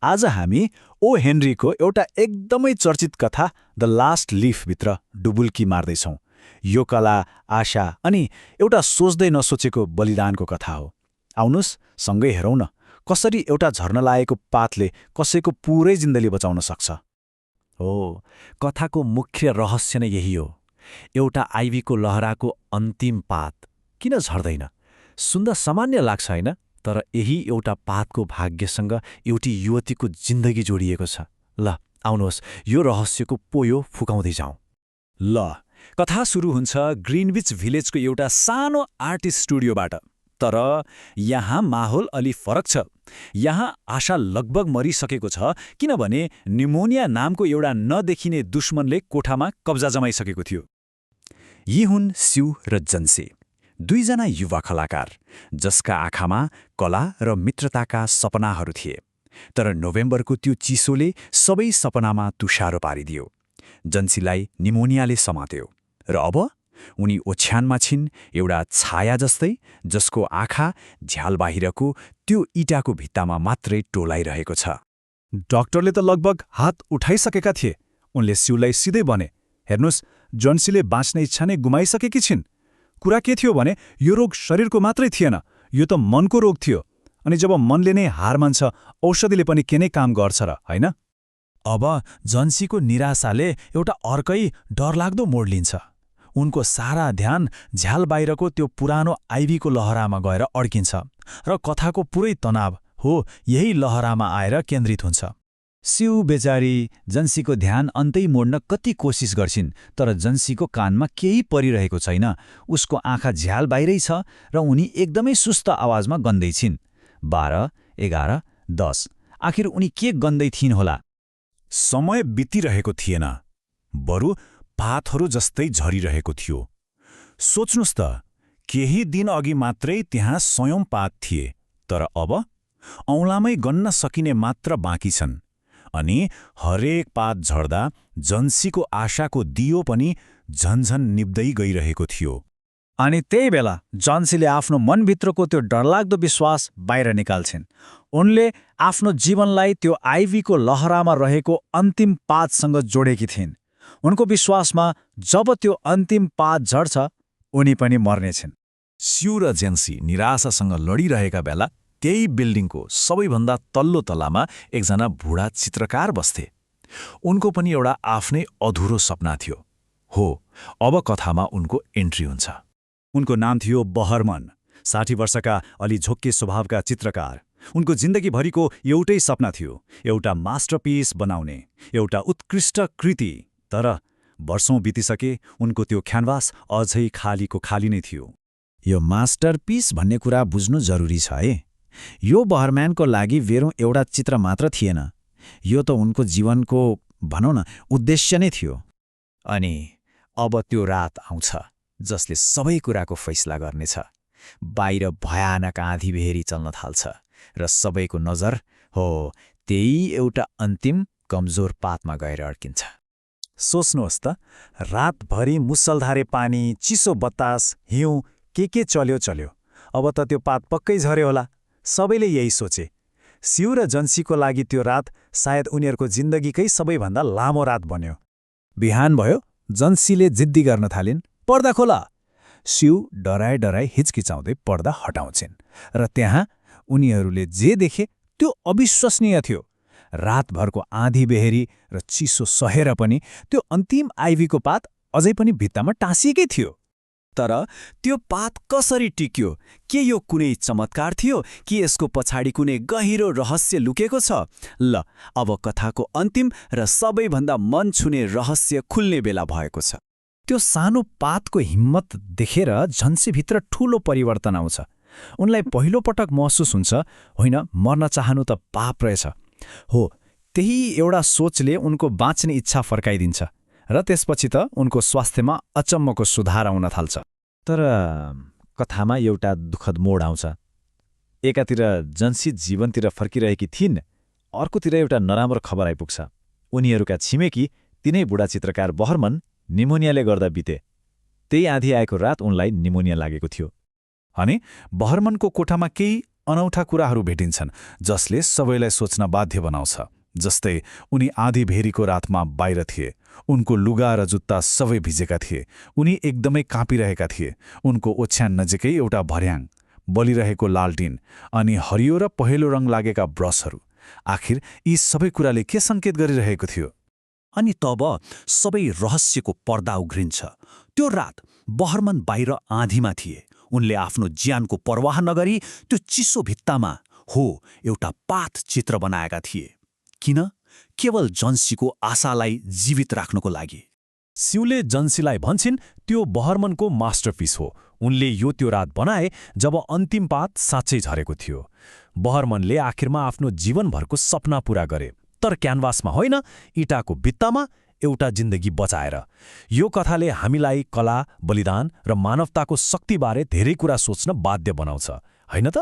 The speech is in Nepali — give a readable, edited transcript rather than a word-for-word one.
आज हामी ओ हेनरीको एउटा एकदमै चर्चित कथा द लास्ट लिफभित्र डुबुल्की मार्दैछौँ। यो कला, आशा अनि एउटा सोच्दै नसोचेको बलिदानको कथा हो। आउनुस्, सँगै हेरौँ न कसरी एउटा झर्न लागेको पातले कसैको पुरै जिन्दगी बचाउन सक्छ। हो, कथाको मुख्य रहस्य नै यही हो। एउटा आइभीको लहराको अन्तिम पात किन झर्दैन? सुन्दा सामान्य लाग्छ होइन, तर यही एउटा पातको भाग्यसँग एउटी युवतीको जिन्दगी जोडिएको छ। ल आउनुहोस्, यो रहस्यको पोयो फुकाउँदै जाउँ। ल, कथा सुरु हुन्छ ग्रिनविच भिलेजको एउटा सानो आर्टिस्ट स्टुडियोबाट। तर यहाँ माहौल अलि फरक छ। यहाँ आशा लगभग मरिसकेको छ, किनभने निमोनिया नामको एउटा नदेखिने दुश्मनले कोठामा कब्जा जमाइसकेको थियो। यी हुन् स्यु र जन्सी, दुईजना युवा कलाकार जसका आँखामा कला र मित्रताका सपनाहरू थिए। तर नोभेम्बरको त्यो चिसोले सबै सपनामा तुषारो पारिदियो। जन्सीलाई निमोनियाले समात्यो र अब उनी ओछ्यानमा छिन्, एउटा छाया जस्तै जसको आँखा झ्याल बाहिरको त्यो इँटाको भित्तामा मात्रै टोलाइरहेको छ। डाक्टरले त लगभग हात उठाइसकेका थिए। उनले स्युलाई सिधै भने, हेर्नुस्, जन्सीले बाँच्ने इच्छा नै गुमाइसकेकी छिन्। कुरा के थियो भने यो रोग शरीरको मात्रै थिएन, यो त मनको रोग थियो। अनि जब मनले नै हार मान्छ, औषधिले पनि के नै काम गर्छ र, होइन? अब जन्सीको निराशाले एउटा अर्कै डरलाग्दो मोड लिन्छ। उनको सारा ध्यान झ्याल बाहिरको त्यो पुरानो आइभीको लहरामा गएर अड्किन्छ र कथाको पुरै तनाव हो यही लहरामा आएर केन्द्रित हुन्छ। स्यु बेचारी जन्सीको ध्यान अन्तै मोड्न कति कोसिस गर्छिन्, तर जन्सीको कानमा केही परिरहेको छैन। उसको आँखा झ्याल बाहिरै छ र उनी एकदमै सुस्त आवाजमा गन्दैछिन्। 12, 11, 10। आखिर उनी के गन्दै थिइन् होला? समय बितिरहेको थिएन, बरु पातहरू जस्तै झरिरहेको थियो। सोच्नुस् त, केही दिन अघि मात्रै त्यहाँ 100औं पात थिए, तर अब औँलामै गन्न सकिने मात्र बाँकी छन्। अनि हरेक पात झर्दा जन्सीको आशाको दियो पनि झन्झन निप्दै गइरहेको थियो। अनि त्यही बेला जन्सीले आफ्नो मनभित्रको त्यो डरलाग्दो विश्वास बाहिर निकाल्छिन्। उनले आफ्नो जीवनलाई त्यो आइभीको लहरामा रहेको अन्तिम पातसँग जोडेकी थिइन्। उनको विश्वासमा जब त्यो अन्तिम पात झर्छ, उनी पनि मर्नेछिन्। स्यु र जेन्सी निराशासँग लडिरहेका बेला त्यही बिल्डिङको सबैभन्दा तल्लो तलामा एकजना बुढा चित्रकार बस्थे। उनको पनि एउटा आफ्नै अधुरो सपना थियो। हो, अब कथामा उनको एन्ट्री हुन्छ। उनको नाम थियो बहरमन, 60 वर्षका अलि झोक्के स्वभावका चित्रकार। उनको जिन्दगीभरिको एउटै सपना थियो, एउटा मास्टरपिस बनाउने, एउटा उत्कृष्ट कृति। तर वर्षौं बितिसके, उनको त्यो क्यानभास अझै खालीको खाली नै थियो। यो मास्टरपिस भन्ने कुरा बुझ्नु जरुरी छ है। यो बहरम्यानको लागि वेरौं एउटा चित्र मात्र थिएन, यो त उनको जीवनको भनौँ न उद्देश्य नै थियो। अनि अब त्यो रात आउँछ जसले सबै कुराको फैसला गर्नेछ। बाहिर भयानक आँधी बेहेरी चल्न थाल्छ र सबैको नजर हो त्यही एउटा अन्तिम कमजोर पातमा गएर अड्किन्छ। सोच्नुहोस् त, रातभरि मुसलधारे पानी, चिसो बतास, हिउँ के चल्यो। अब त त्यो पात पक्कै झर्यो होला। सबैले यही सोचे। स्यु र जन्सीको लागि त्यो रात सायद उनीहरूको जिन्दगीकै सबैभन्दा लामो रात बन्यो। बिहान भयो, जन्सीले जिद्दी गर्न थालिन्, पर्दा खोला। स्यु डराए हिचकिचाउँदै पर्दा हटाउँछिन् र त्यहाँ उनीहरूले जे देखे त्यो अविश्वसनीय थियो। रातभरको आँधी बेहेरी र चिसो सहेर पनि त्यो अन्तिम आइभीको पात अझै पनि भित्तामा टाँसिएकै थियो। तर त्यो पात कसरी टिक्यो? के यो कुनै चमत्कार थियो कि यसको पछाडि कुनै गहिरो रहस्य लुकेको छ? ल, अब कथाको अन्तिम र सबैभन्दा मन छुने रहस्य खुल्ने बेला भएको छ। त्यो सानो पातको हिम्मत देखेर झन्सीभित्र ठूलो परिवर्तन आउँछ। उनलाई पहिलो पटक महसुस हुन्छ, होइन, मर्न चाहनु त पाप रहेछ। हो, त्यही एउटा सोचले उनको बाँच्ने इच्छा फर्काइदिन्छ र त्यसपछि त उनको स्वास्थ्यमा अचम्मको सुधार आउन थाल्छ। तर कथामा एउटा दुःखद मोड आउँछ। एकातिर जन्सी जीवनतिर फर्किरहेकी थिइन्, अर्कोतिर एउटा नराम्रो खबर आइपुग्छ। उनीहरूका छिमेकी तिनै बुढा चित्रकार बहरमन निमोनियाले गर्दा बिते। त्यही आँधी आएको रात उनलाई निमोनिया लागेको थियो। अनि बहरमनको कोठामा केही अनौठा कुराहरू भेटिन्छन् जसले सबैलाई सोच्न बाध्य बनाउँछ। जस्तै उनी आधी भेरीको रातमा बाहिर थिए, उनको लुगा र जुत्ता सबै भिजेका थिए, उनी एकदमै काँपिरहेका थिए, उनको ओछ्यान नजिकै एउटा भर्याङ, बलिरहेको लालटिन अनि हरियो र पहेँलो रङ लागेका ब्रसहरू। आखिर यी सबै कुराले के सङ्केत गरिरहेको थियो? अनि तब सबै रहस्यको पर्दा उघ्रिन्छ। त्यो रात बहरमन बाहिर आँधीमा थिए। उनले आफ्नो ज्यानको परवाह नगरी त्यो चिसो भित्तामा एउटा पात चित्र बनाएका थिए। किन? केवल जन्सीको आशालाई जीवित राख्नको लागि। सिउले जन्सीलाई भन्छन् त्यो बहरमनको मास्टरपिस हो। उनले त्यो रात बनाए जब अन्तिम पात साँच्चै झरेको थियो। बहरमनले आखिरमा आफ्नो जीवनभरको सपना पूरा गरे, तर क्यानभासमा होइन, इँटाको भित्तामा एउटा जिन्दगी बचाएर। यो कथाले हामीलाई कला, बलिदान र मानवताको शक्तिबारे धेरै कुरा सोच्न बाध्य बनाउँछ, होइन त?